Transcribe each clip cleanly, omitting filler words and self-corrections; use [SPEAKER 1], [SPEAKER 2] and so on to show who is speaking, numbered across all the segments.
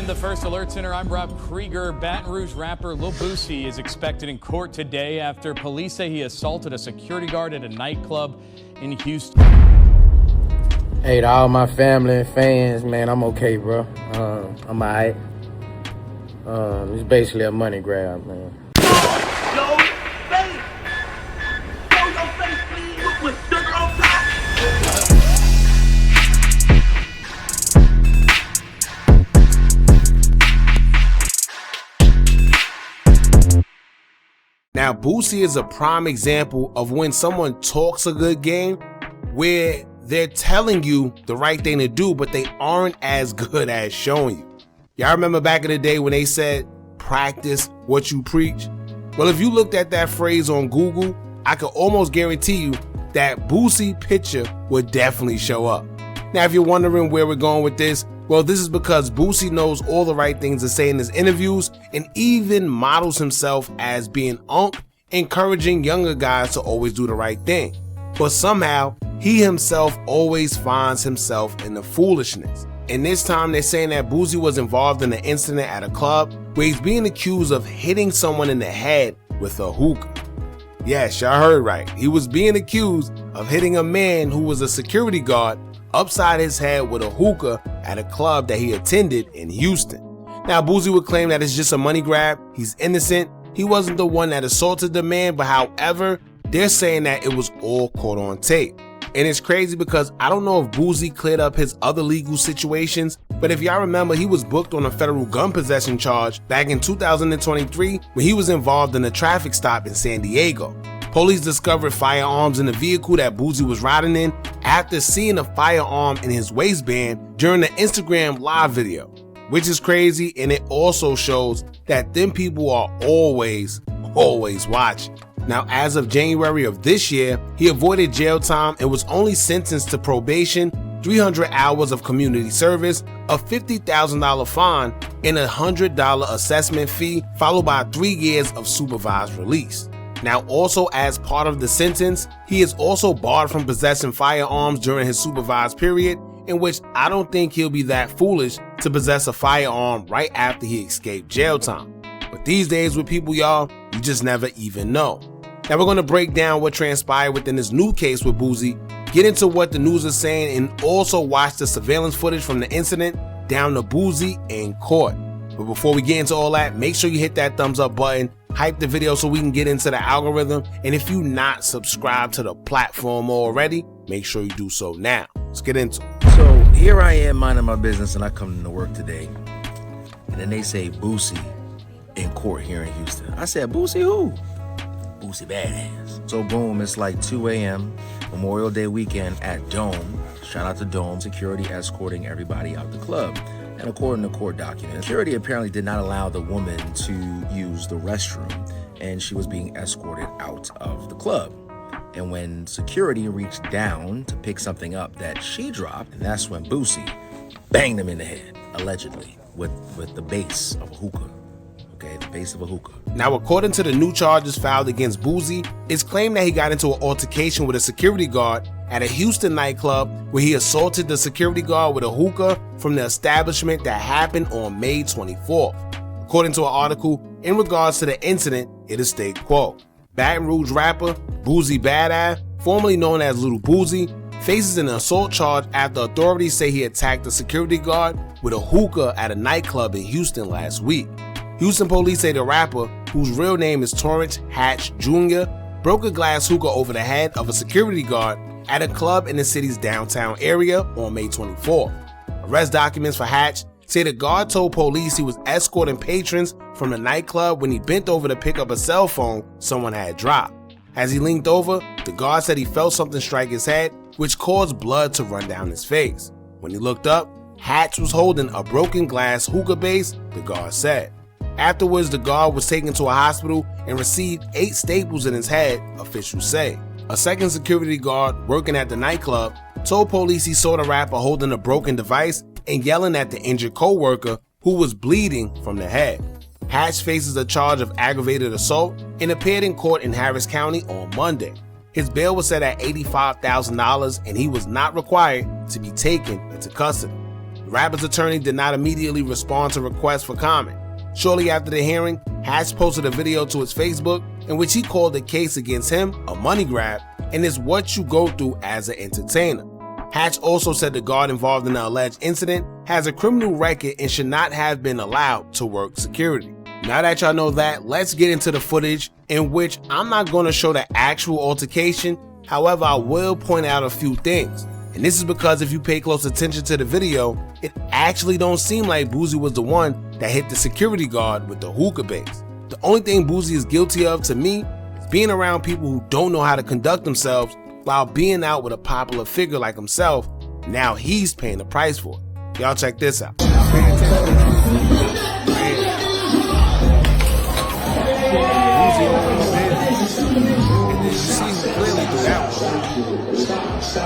[SPEAKER 1] the First Alert Center. I'm Rob Krieger. Baton Rouge rapper Lil Boosie is expected in court today after police say he assaulted a security guard at a nightclub in Houston.
[SPEAKER 2] Hey, to all my family and fans, man, I'm okay, bro. I'm all right. It's basically a money grab, man.
[SPEAKER 3] Yo, face! Show your face, please, with sugar on top!
[SPEAKER 4] Now, Boosie is a prime example of when someone talks a good game where they're telling you the right thing to do, but they aren't as good as showing you. Y'all remember back in the day when they said, practice what you preach? Well, if you looked at that phrase on Google, I could almost guarantee you that Boosie picture would definitely show up. Now, if you're wondering where we're going with this, well, this is because Boosie knows all the right things to say in his interviews and even models himself as being encouraging younger guys to always do the right thing. But somehow, he himself always finds himself in the foolishness. And this time, they're saying that Boosie was involved in an incident at a club where he's being accused of hitting someone in the head with a hookah. Yes, y'all heard right. He was being accused of hitting a man who was a security guard upside his head with a hookah at a club that he attended in Houston. Now, Boosie would claim that it's just a money grab. He's innocent. He wasn't the one that assaulted the man, but however, they're saying that it was all caught on tape. And it's crazy because I don't know if Boosie cleared up his other legal situations, but if y'all remember, he was booked on a federal gun possession charge back in 2023 when he was involved in a traffic stop in San Diego. Police discovered firearms in the vehicle that Boosie was riding in after seeing a firearm in his waistband during the Instagram live video, which is crazy, and it also shows that them people are always watching. Now, as of January of this year, he avoided jail time and was only sentenced to probation, 300 hours of community service, a $50,000 fine, and a $100 assessment fee, followed by 3 years of supervised release. Now, also as part of the sentence, he is also barred from possessing firearms during his supervised period, in which I don't think he'll be that foolish to possess a firearm right after he escaped jail time. But these days with people, y'all, you just never even know. Now, we're going to break down what transpired within this new case with Boosie, get into what the news is saying, and also watch the surveillance footage from the incident down to Boosie in court. But before we get into all that, make sure you hit that thumbs up button, hype the video so we can get into the algorithm, and if you're not subscribed to the platform already, make sure you do so now. Let's get into it.
[SPEAKER 5] So here I am minding my business and I come to work today, and then they say Boosie in court here in Houston. I said, Boosie who? Boosie badass. So boom, it's like 2 a.m. Memorial Day weekend at Dome. Shout out to Dome. Security escorting everybody out the club. And according to court documents, security apparently did not allow the woman to use the restroom, and she was being escorted out of the club. And when security reached down to pick something up that she dropped, and that's when Boosie banged him in the head, allegedly, with the base of a hookah. Okay, the base of a hookah.
[SPEAKER 4] Now, according to the new charges filed against Boosie, it's claimed that he got into an altercation with a security guard at a Houston nightclub where he assaulted the security guard with a hookah from the establishment that happened on May 24th. According to an article, in regards to the incident, it is stated, quote, Baton Rouge rapper Boosie Badass, formerly known as Lil Boosie, faces an assault charge after authorities say he attacked a security guard with a hookah at a nightclub in Houston last week. Houston police say the rapper, whose real name is Torrance Hatch Jr., broke a glass hookah over the head of a security guard at a club in the city's downtown area on May 24th. Arrest documents for Hatch say the guard told police he was escorting patrons from the nightclub when he bent over to pick up a cell phone someone had dropped. As he leaned over, the guard said he felt something strike his head, which caused blood to run down his face. When he looked up, Hatch was holding a broken glass hookah base, the guard said. Afterwards, the guard was taken to a hospital and received 8 staples in his head, officials say. A second security guard working at the nightclub told police he saw the rapper holding a broken device and yelling at the injured co-worker who was bleeding from the head. Hatch faces a charge of aggravated assault and appeared in court in Harris County on Monday. His bail was set at $85,000 and he was not required to be taken into custody. The rapper's attorney did not immediately respond to requests for comment. Shortly after the hearing, Hatch posted a video to his Facebook in which he called the case against him a money grab and is what you go through as an entertainer. Hatch also said the guard involved in the alleged incident has a criminal record and should not have been allowed to work security. Now that y'all know that, let's get into the footage, in which I'm not going to show the actual altercation. However, I will point out a few things. And this is because if you pay close attention to the video, it actually don't seem like Boosie was the one that hit the security guard with the hookah base. The only thing Boosie is guilty of, to me, is being around people who don't know how to conduct themselves while being out with a popular figure like himself. Now he's paying the price for it. Y'all check this out.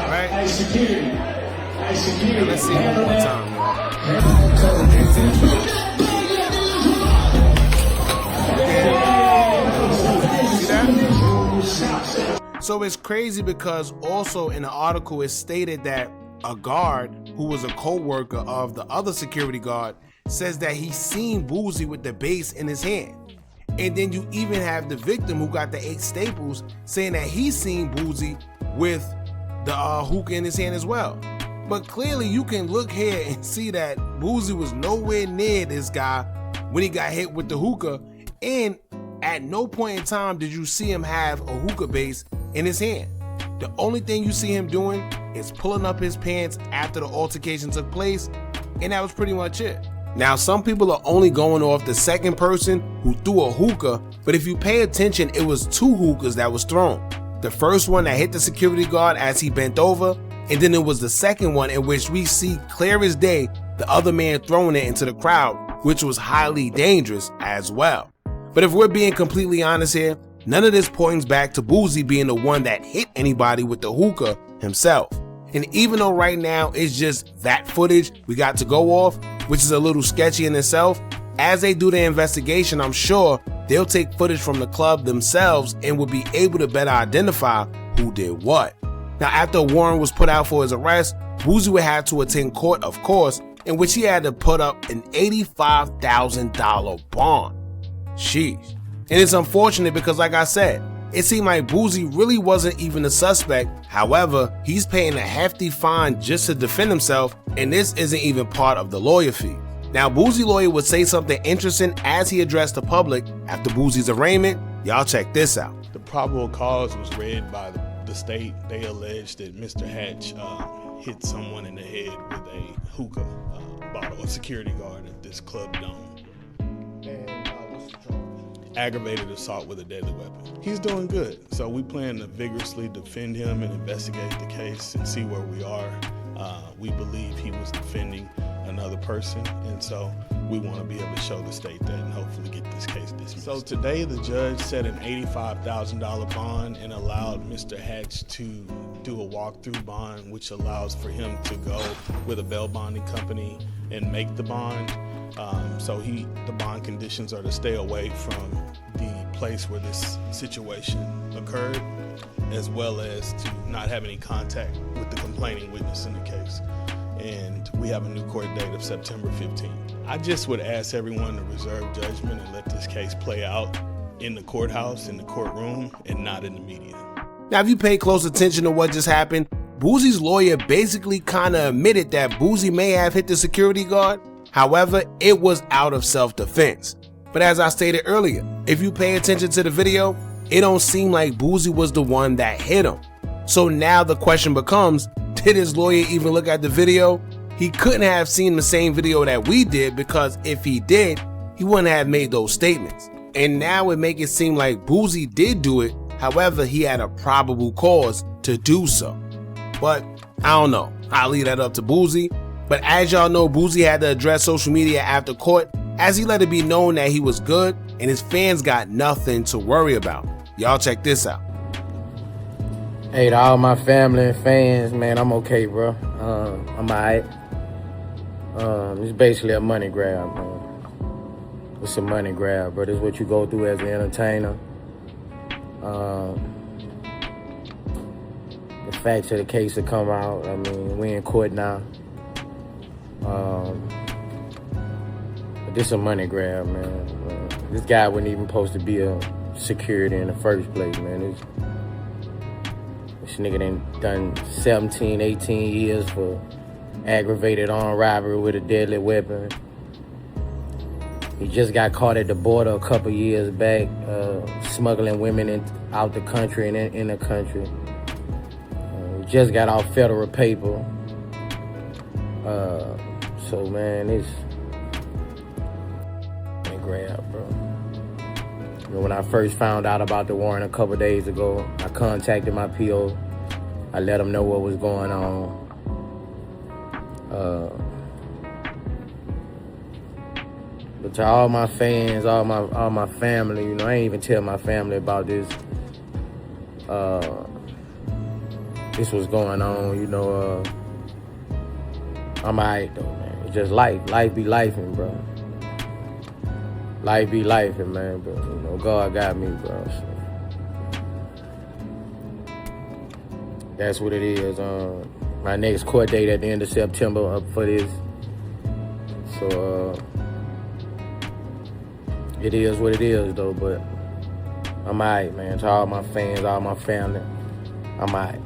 [SPEAKER 4] Right? Let's see it one more time, So it's crazy because also in the article it stated that a guard who was a co-worker of the other security guard says that he seen Boosie with the base in his hand. And then you even have the victim who got the 8 staples saying that he seen Boosie with the hookah in his hand as well. But clearly you can look here and see that Boosie was nowhere near this guy when he got hit with the hookah, and at no point in time did you see him have a hookah base in his hand. The only thing you see him doing is pulling up his pants after the altercation took place, and that was pretty much it. Now, some people are only going off the second person who threw a hookah, but if you pay attention, it was 2 hookahs that was thrown. The first one that hit the security guard as he bent over, and then it was the second one in which we see clear as day the other man throwing it into the crowd, which was highly dangerous as well. But if we're being completely honest here, none of this points back to Boosie being the one that hit anybody with the hookah himself. And even though right now it's just that footage we got to go off, which is a little sketchy in itself, as they do the investigation, I'm sure they'll take footage from the club themselves and will be able to better identify who did what. Now, after a warrant was put out for his arrest, Boosie would have to attend court, of course, in which he had to put up an $85,000 bond. Sheesh. And it's unfortunate because, like I said, it seemed like Boosie really wasn't even a suspect. However, he's paying a hefty fine just to defend himself, and this isn't even part of the lawyer fee. Now, Boosie's lawyer would say something interesting as he addressed the public after Boosie's arraignment. Y'all check this out.
[SPEAKER 6] The probable cause was read by the state. They alleged that Mr. Hatch hit someone in the head with a hookah bottle, a security guard at this club dome. And what's the charge? Aggravated assault with a deadly weapon. He's doing good, so we plan to vigorously defend him and investigate the case and see where we are. We believe he was defending another person, and so we want to be able to show the state that and hopefully get this case dismissed. So today the judge set an $85,000 bond and allowed Mr. Hatch to do a walkthrough bond, which allows for him to go with a bail bonding company and make the bond. The bond conditions are to stay away from the place where this situation occurred, as well as to not have any contact with the complaining witness in the case. And we have a new court date of September 15th. I just would ask everyone to reserve judgment and let this case play out in the courthouse, in the courtroom, and not in the media.
[SPEAKER 4] Now, if you pay close attention to what just happened, Boosie's lawyer basically kind of admitted that Boosie may have hit the security guard. However, it was out of self-defense. But as I stated earlier, if you pay attention to the video, it don't seem like Boosie was the one that hit him. So now the question becomes, did his lawyer even look at the video? He couldn't have seen the same video that we did, because if he did, he wouldn't have made those statements. And now it make it seem like Boosie did do it. However, he had a probable cause to do so. But I don't know. I'll leave that up to Boosie. But as y'all know, Boosie had to address social media after court, as he let it be known that he was good and his fans got nothing to worry about. Y'all check this out.
[SPEAKER 2] Hey, to all my family and fans, man, I'm okay, bro. I'm alright. It's basically a money grab, man. It's a money grab, bro. This is what you go through as an entertainer. The facts of the case will come out. I mean, we in court now. But this a money grab, man. This guy wasn't even supposed to be a security in the first place, man. This nigga done 17, 18 years for aggravated armed robbery with a deadly weapon. He just got caught at the border a couple years back, smuggling women out the country and in the country. He just got off federal paper. So, man, it's a grab, bro. You know, when I first found out about the warrant a couple days ago, I contacted my PO. I let him know what was going on. But to all my fans, all my family, you know, I ain't even tell my family about this. This was going on, you know. I'm alright though, man. It's just life. Life be lifing, bro. Life be lifing, man. But you know, God got me, bro. So that's what it is. My next court date at the end of September up for this. So it is what it is though, but I'm alright, man. To all my fans, all my family, I'm alright.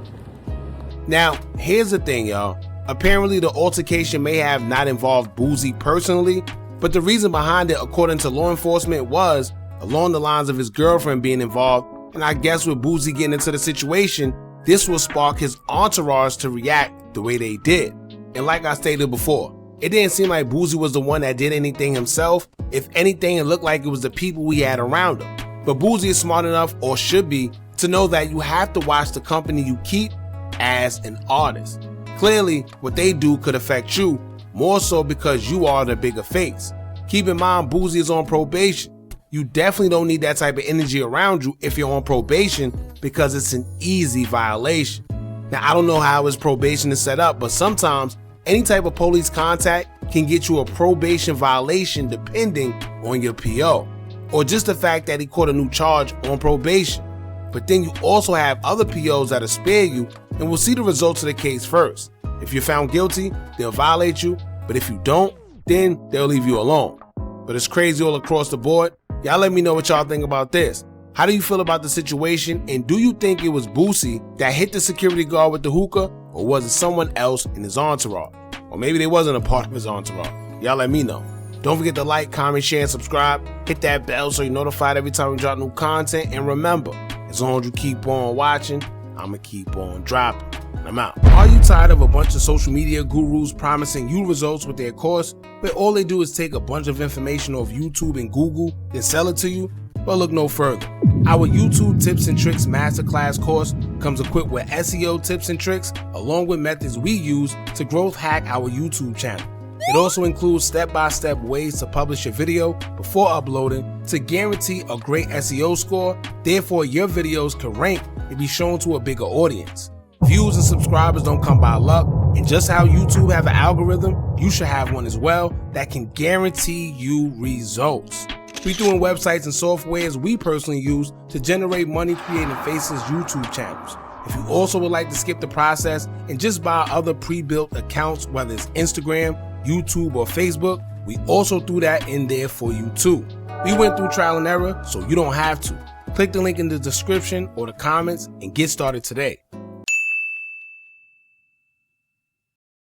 [SPEAKER 4] Now, here's the thing, y'all. Apparently, the altercation may have not involved Boosie personally, but the reason behind it, according to law enforcement, was along the lines of his girlfriend being involved, and I guess with Boosie getting into the situation, this will spark his entourage to react the way they did. And like I stated before, it didn't seem like Boosie was the one that did anything himself. If anything, it looked like it was the people he had around him. But Boosie is smart enough, or should be, to know that you have to watch the company you keep as an artist. Clearly, what they do could affect you, more so because you are the bigger face. Keep in mind, Boosie is on probation. You definitely don't need that type of energy around you if you're on probation, because it's an easy violation. Now, I don't know how his probation is set up, but sometimes any type of police contact can get you a probation violation depending on your PO, or just the fact that he caught a new charge on probation. But then you also have other POs that'll spare you and will see the results of the case first. If you're found guilty, they'll violate you, but if you don't, then they'll leave you alone. But it's crazy all across the board. Y'all let me know what y'all think about this. How do you feel about the situation, and do you think it was Boosie that hit the security guard with the hookah, or was it someone else in his entourage? Or maybe they wasn't a part of his entourage. Y'all let me know. Don't forget to like, comment, share, and subscribe. Hit that bell so you're notified every time we drop new content. And remember, as long as you keep on watching, I'ma keep on dropping. I'm out. Are you tired of a bunch of social media gurus promising you results with their course, where all they do is take a bunch of information off YouTube and Google, then sell it to you? Well, look no further. Our YouTube Tips and Tricks Masterclass course comes equipped with SEO tips and tricks, along with methods we use to growth hack our YouTube channel. It also includes step-by-step ways to publish your video before uploading to guarantee a great SEO score, therefore your videos can rank and be shown to a bigger audience. Views and subscribers don't come by luck, and just how YouTube have an algorithm, you should have one as well that can guarantee you results. We doing websites and softwares we personally use to generate money creating Faces YouTube channels. If you also would like to skip the process and just buy other pre-built accounts, whether it's Instagram, YouTube, or Facebook, we also threw that in there for you too. We went through trial and error, so you don't have to. Click the link in the description or the comments and get started today.